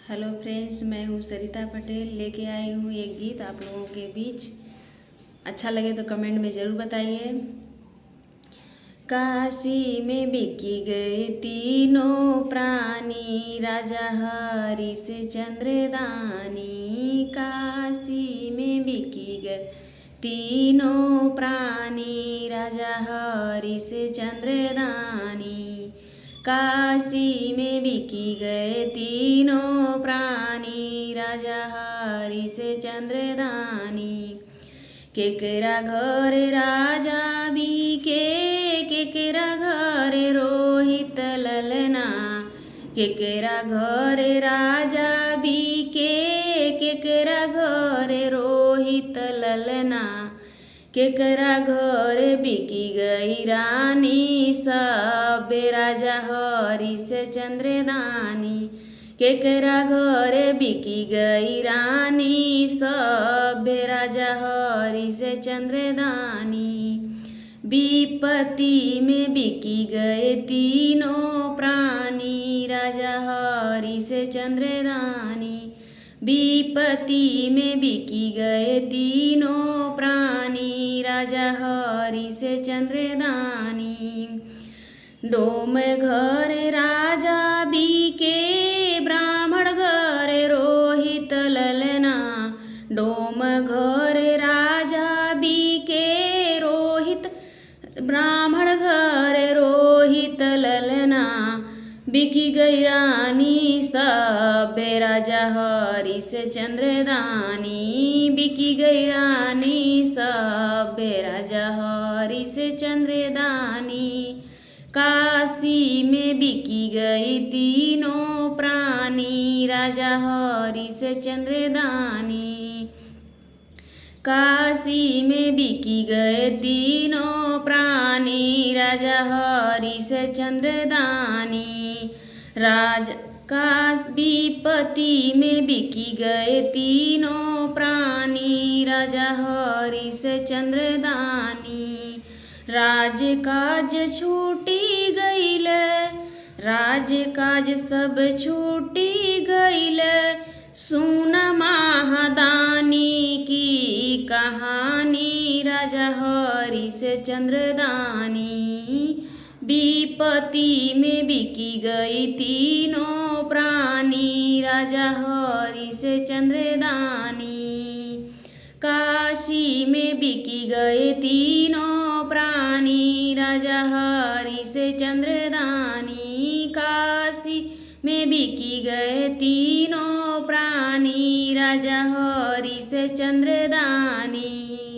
Hello friends, मैं हूँ सरिता पटेल। लेके आई हूँ एक गीत आप लोगों के बीच। अच्छा लगे तो कमेंट में ज़रूर बताइए। काशी में बिकी गए तीनों प्राणी, राजा हरिश चंद्रदानी। काशी में बिकी गए तीनों प्राणी, राजा हरिश चंद्रदानी। काशी में बिकी गए तीनों प्राणी, राजा हरिश चंद्रदानी। केकरा घर राजा बिके, केकरा घर रोहित ललना। केकरा घर राजा बिके, केकरा घर रोहित ललना। केकरा घर बिकी गई रानी, सब राजा हरिश चंद्रदानी। केकरा घर बिकी गई रानी, सब राजा हरिश चंद्रदानी। विपत्ति में बिकी गए तीनों प्राणी, राजा हरिश चंद्रदानी। विपत्ति में बिकी गए तीनों प्राणी, राजा हरिश चंद्रदानी। डोम घर राजा बिके, ब्राह्मण घर रोहित ललना। डोम घर राजा बिके रोहित, ब्राह्मण घर रोहित ललना। बिकी गई रानी, सब राजा हरिश चंद्रदानी। बिकी गई रानी, सब राजा हरिश चंद्रदानी। काशी में बिकी गई तीनों प्राणी, राजा हरिश चंद्रदानी। काशी में बिकी गए तीनों प्राणी, राजा हरिश चंद्रदानी। काश विपत्ति में बिकी गए तीनों प्राणी, राजा हरिश चंद्रदानी। राज काज छूटी गईल, राज काज सब छूटी गईल। सुन महादानी की कहानी, राजा हरिश चंद्रदानी। विपत्ति में बिकी गई तीनों प्राणी, राजा हरिश चंद्रदानी। काशी में बिकी गए तीनों प्राणी, राजा हरिश चंद्रदानी। काशी में बिकी गए तीनों प्राणी, राजा हरिश चंद्रदानी।